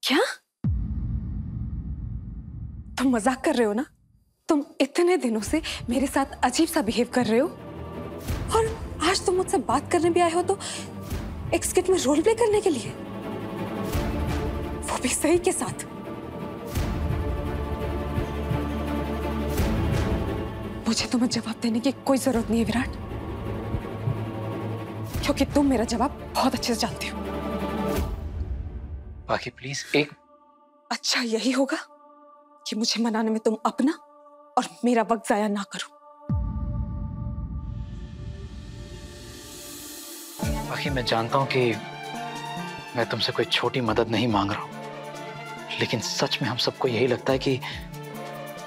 क्या? तुम मजाक कर रहे हो ना? तुम इतने दिनों से मेरे साथ अजीब सा बिहेव कर रहे हो और आज तुम मुझसे बात करने भी आए हो तो एक स्किट में रोल प्ले करने के लिए, वो भी सही के साथ। मुझे तुम्हें जवाब देने की कोई जरूरत नहीं है विराट, क्योंकि तुम मेरा जवाब बहुत अच्छे से जानते हो। बाकी प्लीज एक। अच्छा यही होगा कि मुझे मनाने में तुम अपना और मेरा वक्त जाया ना करो। बाकी मैं जानता हूं कि मैं तुमसे कोई छोटी मदद नहीं मांग रहा हूं, लेकिन सच में हम सबको यही लगता है कि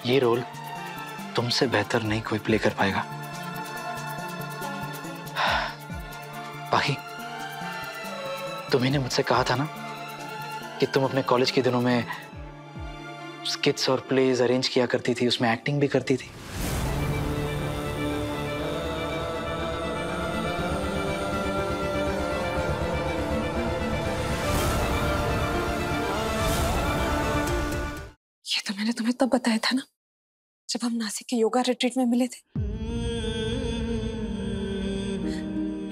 ये रोल तुमसे बेहतर नहीं कोई प्ले कर पाएगा। बाकी तुम्ही ने मुझसे कहा था ना कि तुम अपने कॉलेज के दिनों में स्किट्स और प्लेज अरेंज किया करती थी, उसमें एक्टिंग भी करती थी। ये तो मैंने तुम्हें तब बताया था ना, जब हम नासिक के योगा रिट्रीट में मिले थे।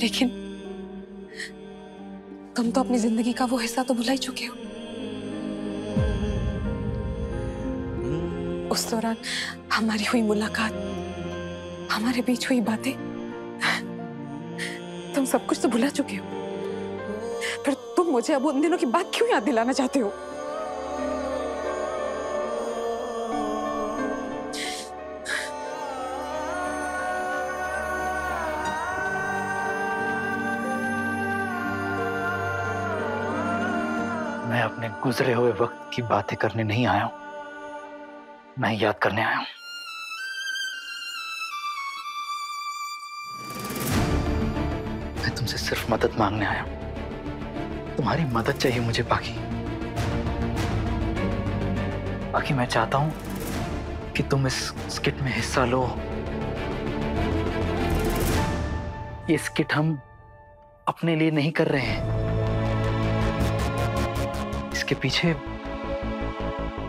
लेकिन तुम तो अपनी जिंदगी का वो हिस्सा तो भुला ही चुके हो। उस दौरान हमारी हुई मुलाकात, हमारे बीच हुई बातें, तुम सब कुछ तो भुला चुके हो। फिर तुम मुझे अब उन दिनों की बात क्यों याद दिलाना चाहते हो? मैं अपने गुजरे हुए वक्त की बातें करने नहीं आया हूं, मैं याद करने आया हूं। मैं तुमसे सिर्फ मदद मांगने आया हूं। तुम्हारी मदद चाहिए मुझे बाकी। बाकी मैं चाहता हूं कि तुम इस स्किट में हिस्सा लो। ये स्किट हम अपने लिए नहीं कर रहे हैं, इसके पीछे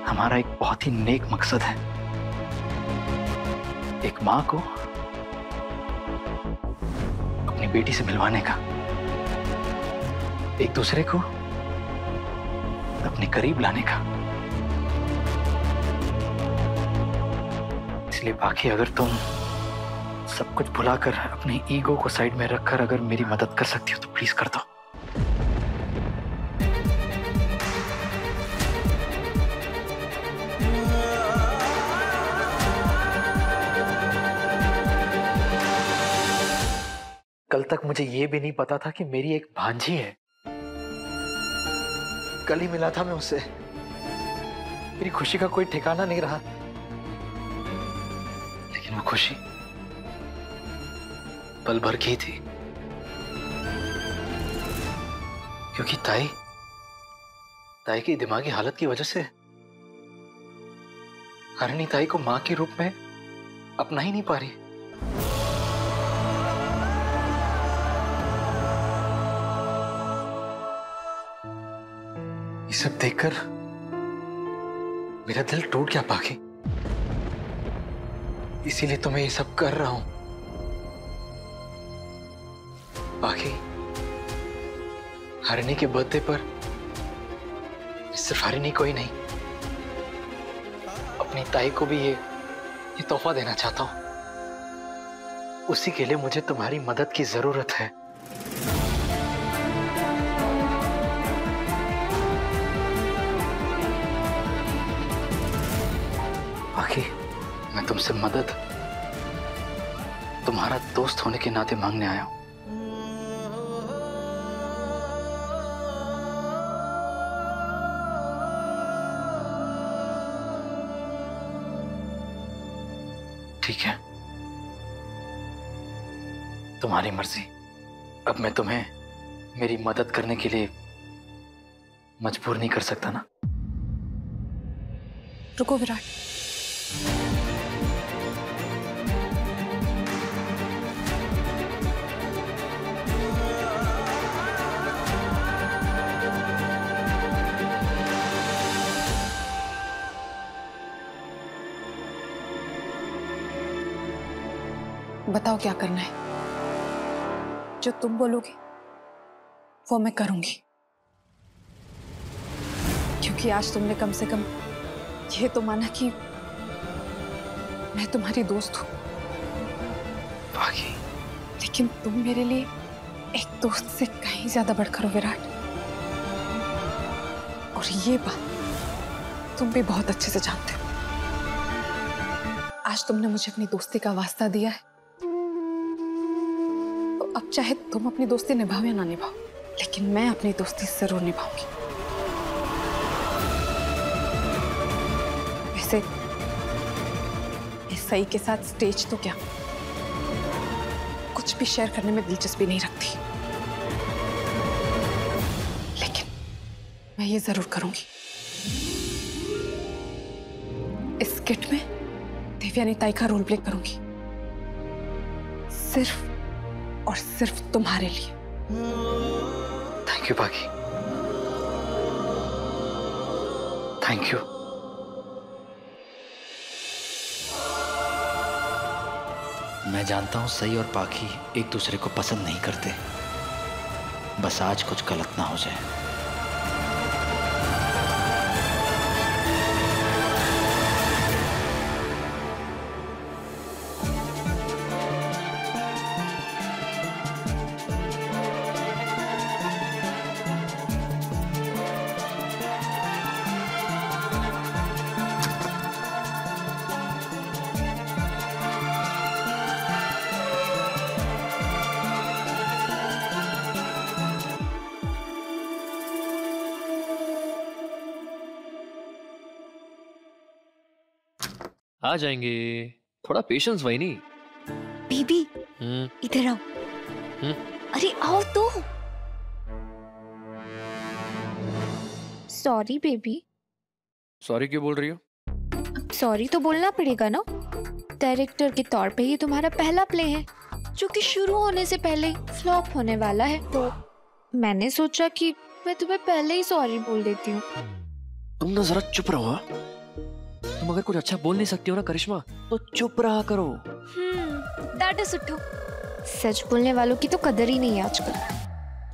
हमारा एक बहुत ही नेक मकसद है। एक मां को अपनी बेटी से मिलवाने का, एक दूसरे को अपने करीब लाने का। इसलिए बाकी अगर तुम सब कुछ भुलाकर अपने ईगो को साइड में रखकर अगर मेरी मदद कर सकती हो तो प्लीज कर दो। कल तक मुझे यह भी नहीं पता था कि मेरी एक भांजी है। कल ही मिला था मैं उससे, मेरी खुशी का कोई ठिकाना नहीं रहा। लेकिन वो खुशी पल भर की थी, क्योंकि ताई की दिमागी हालत की वजह से हरिणी ताई को मां के रूप में अपना ही नहीं पा रही। ये सब देखकर मेरा दिल टूट गया बाकी। इसीलिए तो मैं ये सब कर रहा हूं बाकी। हरिणी के बर्थडे पर सिर्फ हरिणी को ही नहीं, अपनी ताई को भी ये तोहफा देना चाहता हूं। उसी के लिए मुझे तुम्हारी मदद की जरूरत है। बाकी मैं तुमसे मदद तुम्हारा दोस्त होने के नाते मांगने आया हूं। ठीक है, तुम्हारी मर्जी। अब मैं तुम्हें मेरी मदद करने के लिए मजबूर नहीं कर सकता ना। रुको विराट, बताओ क्या करना है। जो तुम बोलोगे वो मैं करूंगी, क्योंकि आज तुमने कम से कम ये तो माना कि मैं तुम्हारी दोस्त हूं। बाकी लेकिन तुम मेरे लिए एक दोस्त से कहीं ज्यादा बढ़कर हो विराट, और ये बात तुम भी बहुत अच्छे से जानते हो। आज तुमने मुझे अपनी दोस्ती का वास्ता दिया है, तो अब चाहे तुम अपनी दोस्ती निभाओ या ना निभाओ, लेकिन मैं अपनी दोस्ती जरूर निभाऊंगी। वैसे इस सही के साथ स्टेज तो क्या, कुछ भी शेयर करने में दिलचस्पी नहीं रखती, लेकिन मैं ये जरूर करूंगी। इस स्किट में देवयानी ताई का रोल प्ले करूंगी, सिर्फ और सिर्फ तुम्हारे लिए। थैंक यू बाकी, थैंक यू। मैं जानता हूं सही और पाखी एक दूसरे को पसंद नहीं करते, बस आज कुछ गलत ना हो जाए। आ जाएंगे, थोड़ा पेशेंस वही नहीं। बेबी इधर आओ। अरे आओ तो। Sorry baby. सॉरी क्यों बोल रही हो? सॉरी तो बोलना पड़ेगा ना, डायरेक्टर के तौर पे ये तुम्हारा पहला प्ले है जो कि शुरू होने से पहले फ्लॉप होने वाला है, तो मैंने सोचा कि मैं तुम्हें पहले ही सॉरी बोल देती हूँ। तुम ना जरा चुप रहो। तुम अगर कुछ अच्छा बोल नहीं सकती हो ना करिश्मा, तो चुप रहा करो। That is it. सच बोलने वालों की तो कदर ही नहीं है आजकल।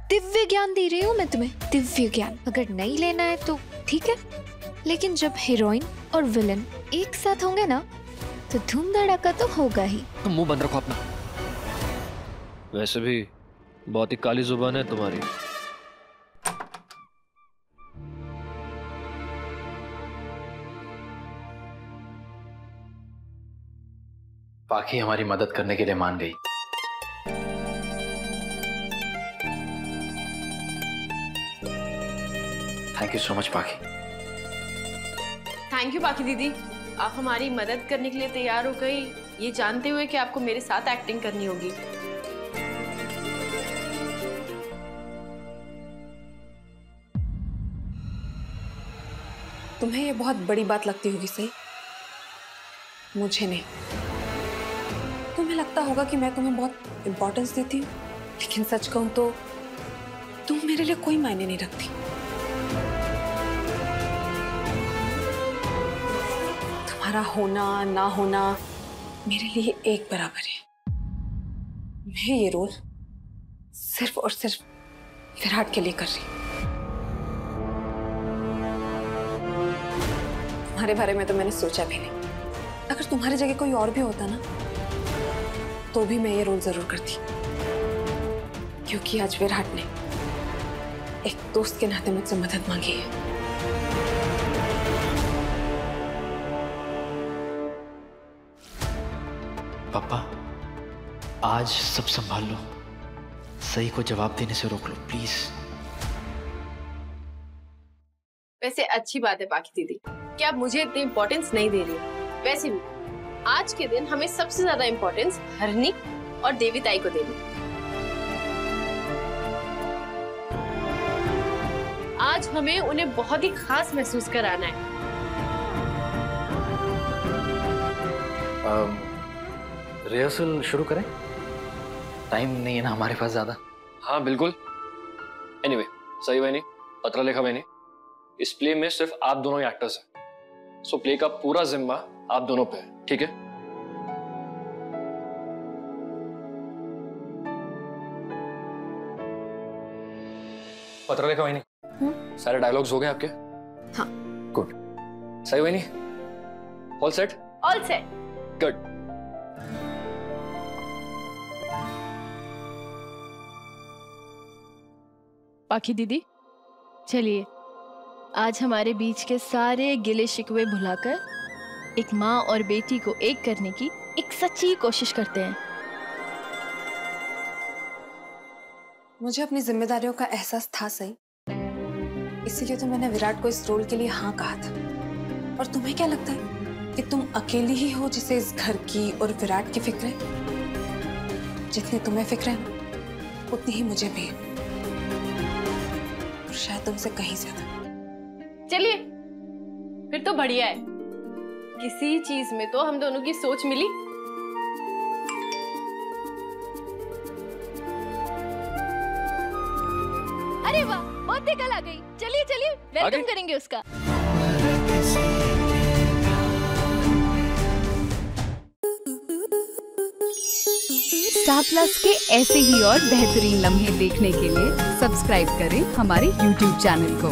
दिव्य ज्ञान दे रही हूँ मैं तुम्हें, दिव्य ज्ञान। अगर नहीं लेना है तो ठीक है, लेकिन जब हीरोइन और विलन एक साथ होंगे ना तो धूम धड़ाका तो होगा ही। तुम मुंह बंद रखो अपना। वैसे भी बहुत ही काली जुबान है तुम्हारी। पाखी हमारी मदद करने के लिए मान गई। थैंक यू सो मच पाखी। थैंक यू पाखी दीदी, आप हमारी मदद करने के लिए तैयार हो गई, ये जानते हुए कि आपको मेरे साथ एक्टिंग करनी होगी। तुम्हें ये बहुत बड़ी बात लगती होगी सही, मुझे नहीं। तुम्हें लगता होगा कि मैं तुम्हें बहुत इंपॉर्टेंस देती हूँ, लेकिन सच कहूं तो तुम मेरे लिए कोई मायने नहीं रखती। तुम्हारा होना ना होना मेरे लिए एक बराबर है। मैं ये रोल सिर्फ और सिर्फ विराट के लिए कर रही हूँ। तुम्हारे बारे में तो मैंने सोचा भी नहीं। अगर तुम्हारी जगह कोई और भी होता ना तो भी मैं ये रोल जरूर करती, क्योंकि आज विराट ने एक दोस्त के नाते मुझसे मदद मांगी है। पापा आज सब संभाल लो, सही को जवाब देने से रोक लो प्लीज। वैसे अच्छी बात है पाखी दीदी कि आप मुझे इतनी इम्पोर्टेंस नहीं दे रही। वैसे भी आज के दिन हमें सबसे ज्यादा इम्पोर्टेंस हरनी और देवी ताई को देनी। आज हमें उन्हें बहुत ही खास महसूस कराना है। रिहर्सल शुरू करें? टाइम नहीं है ना हमारे पास ज्यादा। हाँ बिल्कुल। एनीवे, सही बहनी, पत्र लेखा बहनी, इस प्ले में सिर्फ आप दोनों ही एक्टर्स हैं, सो प्ले का पूरा जिम्मा आप दोनों पे है, ठीक है? पत्र लिखा वही सारे डायलॉग्स हो गए आपके? हाँ। गुड। सही वही all set? All set. Good. पाखी दीदी, चलिए आज हमारे बीच के सारे गिले शिकवे भुलाकर एक माँ और बेटी को एक करने की एक सच्ची कोशिश करते हैं। मुझे अपनी जिम्मेदारियों का एहसास था सही, इसीलिए तो मैंने विराट को इस रोल के लिए हाँ कहा था। और तुम्हें क्या लगता है कि तुम अकेली ही हो जिसे इस घर की और विराट की फिक्र है? जितनी तुम्हें फिक्र है ना, उतनी ही मुझे भी है, और शायद तुमसे कहीं ज्यादा। चलिए फिर तो बढ़िया है, किसी चीज में तो हम दोनों की सोच मिली। अरे वाह, बहुत कल आ गई। चलिए चलिए वेलकम करेंगे उसका। स्टार प्लस के ऐसे ही और बेहतरीन लम्हे देखने के लिए सब्सक्राइब करें हमारे YouTube चैनल को।